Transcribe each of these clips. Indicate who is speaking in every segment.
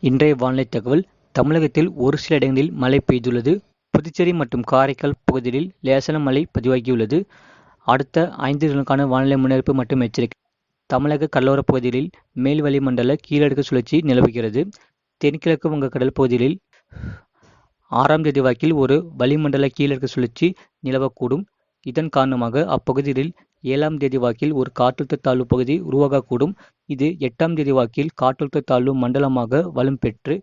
Speaker 1: இன்றைய வானிலை தகவல். தமிழகத்தில் ஒரு சில இடங்களில் மழை பெய்துள்ளது. புதுச்சேரி மற்றும் காரைக்கால் பகுதிகளில் லேசான மழை பதிவாகியுள்ளது. அடுத்த 5 தினங்களுக்கான வானிலை முன்னறிவிப்பு மற்றும் எச்சரிக்கை. தமிழக கடலோரப் பகுதிகளில் மேல் வளிமண்டல கீழடுக்கு சுழற்சி நிலவுகிறது. தென்கிழக்கு வங்கக்கடல் பகுதிகளில் 6ஆம் தேதி வாக்கில் ஒரு வளிமண்டல கீழடுக்கு சுழற்சி நிலவக்கூடும். இதன் காரணமாக அப்பகுதிகளில் 7ஆம் தேதி வாக்கில் ஒரு காற்றழுத்த தாழ்வு பகுதி உருவாகக்கூடும். இது 8ஆம் தேதி வாக்கில் காற்றழுத்த தாழ்வு மண்டலமாக வலும் பெற்று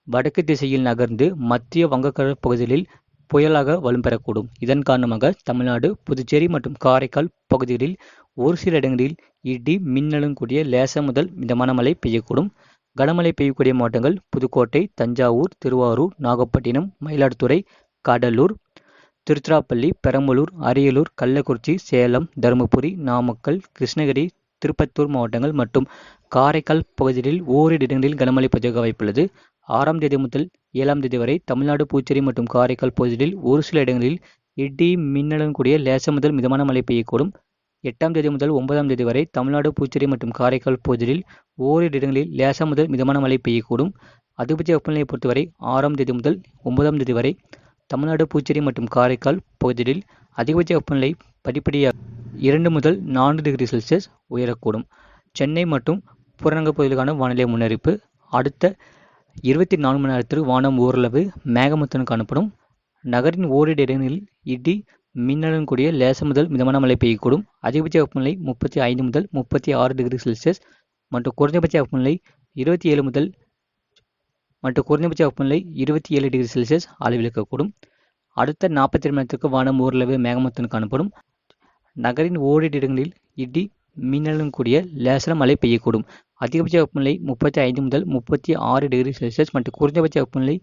Speaker 1: வடக்கு திசையில் நகர்ந்து மத்திய வங்கக்கடல் பகுதிகளில் புயலாக வலும் பெறக்கூடும். இதன் காரணமாக தமிழ்நாடு, புதுச்சேரி மற்றும் காரைக்கால் பகுதிகளில் ஒரு சில இடங்களில் இடி மின்னலுடன் கூடிய லேசான முதல் மிதமான மழை பெய்யக்கூடும். கனமழை பெய்யக்கூடிய மாவட்டங்கள் புதுக்கோட்டை, தஞ்சாவூர், திருவாரூர், நாகப்பட்டினம், மயிலாடுதுறை, கடலூர், திருச்சிராப்பள்ளி, பெரம்பலூர், அரியலூர், கள்ளக்குறிச்சி, சேலம், தருமபுரி, நாமக்கல், கிருஷ்ணகிரி, திருப்பத்தூர் மாவட்டங்கள் மற்றும் காரைக்கால் பகுதிகளில் ஓரிரு இடங்களில் கனமழை பதிவாக வாய்ப்புள்ளது. 6ஆம் தேதி முதல் 7ஆம் தேதி வரை தமிழ்நாடு, புதுச்சேரி மற்றும் காரைக்கால் பகுதிகளில் ஒரு சில இடங்களில் இடி மின்னலுடன் கூடிய லேசான முதல் மிதமான மழை பெய்யக்கூடும். 8ஆம் தேதி முதல் 9ஆம் தேதி வரை தமிழ்நாடு, புதுச்சேரி மற்றும் காரைக்கால் பகுதிகளில் ஓரிரு இடங்களில் லேசான முதல் மிதமான மழை பெய்யக்கூடும். அதிகபட்ச வெப்பநிலையை பொறுத்தவரை 6ஆம் தேதி முதல் 9ஆம் தேதி வரை தமிழ்நாடு, புதுச்சேரி மற்றும் காரைக்கால் பகுதிகளில் அதிகபட்ச வெப்பநிலை படிப்படியாக 2 முதல் 4 டிகிரி செல்சியஸ் உயரக்கூடும். சென்னை மற்றும் புறநகர் பகுதிகளுக்கான வானிலை முன்னறிவிப்பு. அடுத்த 24 மணி நேரத்தில் வானம் ஓரளவு மேகமூட்டத்துடன் காணப்படும். நகரின் ஓரிரு இடங்களில் இடி மின்னலுடன் கூடிய லேசான முதல் மிதமான மழை பெய்யக்கூடும். அதிகபட்ச வெப்பநிலை 35 முதல் 36 டிகிரி செல்சியஸ் மற்றும் குறைந்தபட்ச வெப்பநிலை 27 டிகிரி செல்சியஸ் அளவில் இருக்கக்கூடும். அடுத்த 42 மணி நேரத்திற்கு வானம் ஓரளவு மேகமூட்டத்துடன் காணப்படும். நகரின் ஓரிரு இடங்களில் இடி மின்னலுடன் கூடிய லேசான மழை பெய்யக்கூடும். அதிகபட்ச வெப்பநிலை 35 முதல் 36 டிகிரி செல்சியஸ் மற்றும் குறைந்தபட்ச வெப்பநிலை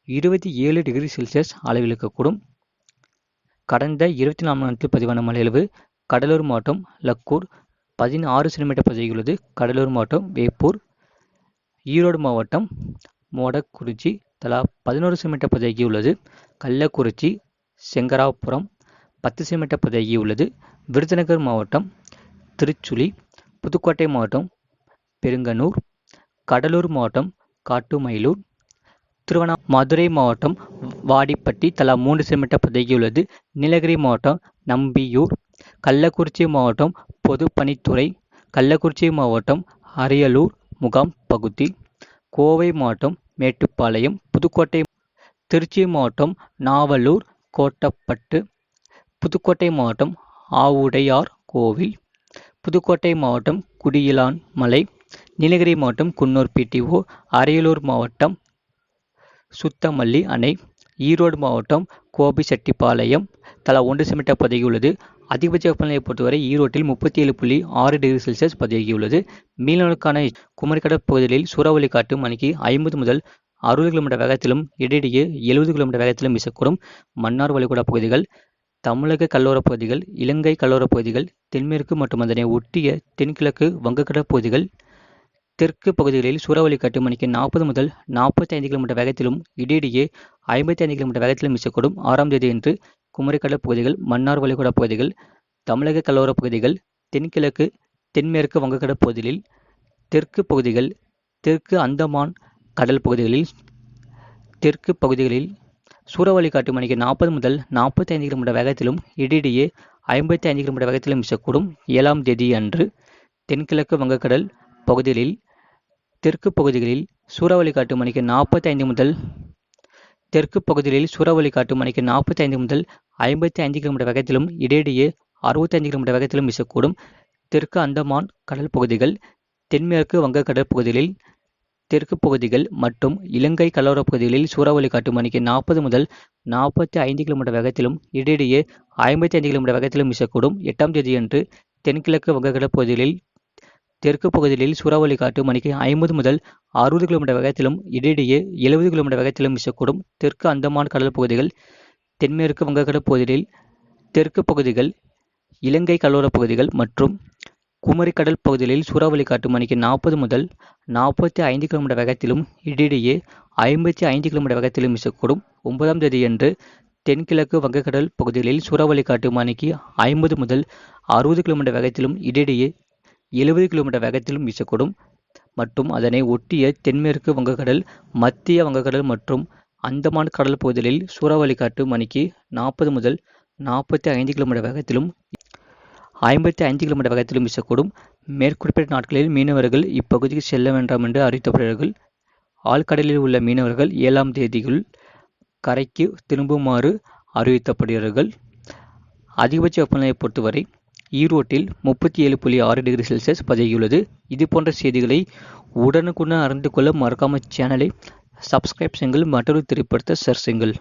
Speaker 1: 27 டிகிரி செல்சியஸ் அளவில் இருக்கக்கூடும். கடந்த 24 மணி நேரத்தில் பதிவான மழையளவு கடலூர் மாவட்டம் லக்கூர் 16 சென்டிமீட்டர் பதிவாகியுள்ளது. கடலூர் மாவட்டம் வேப்பூர், ஈரோடு மாவட்டம் மோடக்குறிச்சி தலா 11 சென்டிமீட்டர் பதிவாகியுள்ளது. கள்ளக்குறிச்சி, செங்கராபுரம் 10 சென்டிமீட்டர் பதிவாகியுள்ளது. விருதுநகர் மாவட்டம் திருச்சுழி, புதுக்கோட்டை மாவட்டம் பெருங்கனூர், கடலூர் மாவட்டம் காட்டுமயிலூர், மதுரை மாவட்டம் வாடிப்பட்டி தலா 3 சென்டிமீட்டர் பதிவாகியுள்ளது. நீலகிரி மாவட்டம் நம்பியூர், கள்ளக்குறிச்சி மாவட்டம் பொதுப்பணித்துறை, கள்ளக்குறிச்சி மாவட்டம் அரியலூர் முகாம் பகுதி, கோவை மாவட்டம் மேட்டுப்பாளையம், புதுக்கோட்டை, திருச்சி மாவட்டம் நாவலூர் கோட்டப்பட்டு, புதுக்கோட்டை மாவட்டம் ஆவுடையார் கோவில், புதுக்கோட்டை மாவட்டம் குடியிலான் மலை, நீலகிரி மாவட்டம் குன்னூர் பிடிஓ, அரியலூர் மாவட்டம் சுத்தமல்லி அணை, ஈரோடு மாவட்டம் கோபிச்செட்டிப்பாளையம் தலா 1 சென்டிமீட்டர் பதிவாகியுள்ளது. அதிகபட்ச வெப்பநிலையை பொறுத்தவரை ஈரோட்டில் 37.6 டிகிரி செல்சியஸ் பதிவாகியுள்ளது. மீனவர்களுக்கான குமரிக்கடல் பகுதிகளில் சூறாவளி காற்று மணிக்கு 50 முதல் 60 கிலோமீட்டர் வேகத்திலும் இடையிடையே 70 கிலோமீட்டர் வேகத்திலும் வீசக்கூடும். மன்னார் வளைகுடா பகுதிகள், தமிழக கடலோரப் பகுதிகள், இலங்கை கடலோரப் பகுதிகள், தென்மேற்கு மற்றும் அதனை ஒட்டிய தென்கிழக்கு வங்கக்கடல் பகுதிகள், தெற்கு பகுதிகளில் சூறாவளி காற்று மணிக்கு 40 முதல் 45 கிலோமீட்டர் வேகத்திலும் இடையிடையே 55 கிலோமீட்டர் வேகத்திலும் வீசக்கூடும். 6ஆம் தேதி அன்று குமரிக்கடல் பகுதிகள், மன்னார் வளைகுடா பகுதிகள், தமிழக கடலோரப் பகுதிகள், தென்கிழக்கு தென்மேற்கு வங்கக்கடல் பகுதிகளில், தெற்கு பகுதிகள், தெற்கு அந்தமான் கடல் பகுதிகளில், தெற்கு பகுதிகளில் சூறாவளி காற்று மணிக்கு 40 முதல் 45 கிலோமீட்டர் வேகத்திலும் இடையிடையே 55 கிலோமீட்டர் வேகத்திலும் வீசக்கூடும். 7ஆம் தேதி அன்று தென்கிழக்கு வங்கக்கடல் பகுதிகளில், தெற்கு பகுதிகளில் சூறாவளி காற்று மணிக்கு 45 முதல் 55 கிலோமீட்டர் வேகத்திலும் இடையிடையே 65 கிலோமீட்டர் வேகத்திலும் வீசக்கூடும். தெற்கு அந்தமான் கடல் பகுதிகள், தென்மேற்கு வங்கக்கடல் பகுதிகளில், தெற்கு பகுதிகள் மற்றும் இலங்கை கடலோரப் பகுதிகளில் சூறாவளி காற்று மணிக்கு 40 முதல் 45 கிலோமீட்டர் வேகத்திலும் இடையிடையே 55 கிலோமீட்டர் வேகத்திலும் வீசக்கூடும். 8ஆம் தேதி அன்று தென்கிழக்கு வங்கக்கடல் பகுதிகளில், தெற்கு பகுதிகளில் சூறாவளி காற்று மணிக்கு 50 முதல் 60 கிலோமீட்டர் வேகத்திலும் இடையிடையே 70 கிலோமீட்டர் வேகத்திலும் வீசக்கூடும். தெற்கு அந்தமான் கடல் பகுதிகள், தென்மேற்கு வங்கக்கடல் பகுதிகளில், தெற்கு பகுதிகள், இலங்கை கடலோரப் பகுதிகள் மற்றும் குமரிக்கடல் பகுதிகளில் சூறாவளி காற்று மணிக்கு 40 முதல் 45 கிலோமீட்டர் வேகத்திலும் இடையிடையே 55 கிலோமீட்டர் வேகத்திலும் வீசக்கூடும். 9ஆம் தேதியன்று தென்கிழக்கு வங்கக்கடல் பகுதிகளில் சூறாவளி காற்று மணிக்கு 50 முதல் 60 கிலோமீட்டர் வேகத்திலும் இடையிடையே 70 கிலோமீட்டர் வேகத்திலும் வீசக்கூடும். மற்றும் அதனை ஒட்டிய தென்மேற்கு வங்கக்கடல், மத்திய வங்கக்கடல் மற்றும் அந்தமான் கடல் பகுதிகளில் சூறாவளி காற்று மணிக்கு 40 முதல் 45 கிலோமீட்டர் வேகத்திலும் 55 கிலோமீட்டர் வேகத்திலும் வீசக்கூடும். மேற்குறிப்பிட்ட நாட்களில் மீனவர்கள் இப்பகுதிக்கு செல்ல வேண்டாம் என்று அறிவிக்கப்படுகிறார்கள். ஆழ்கடலில் உள்ள மீனவர்கள் 7ஆம் தேதிக்குள் கரைக்கு திரும்புமாறு அறிவிக்கப்படுகிறார்கள். அதிகபட்ச வெப்பநிலையை பொறுத்தவரை ஈரோட்டில் 37.6 டிகிரி செல்சியஸ் பதிவாகியுள்ளது. இது போன்ற செய்திகளை உடனுக்குடன் அறிந்து கொள்ள மறக்காம சேனலை சப்ஸ்கிரைப் செய்யுங்கள், மற்றொரு திரைப்படத்தை ஷேர் செய்யுங்கள்.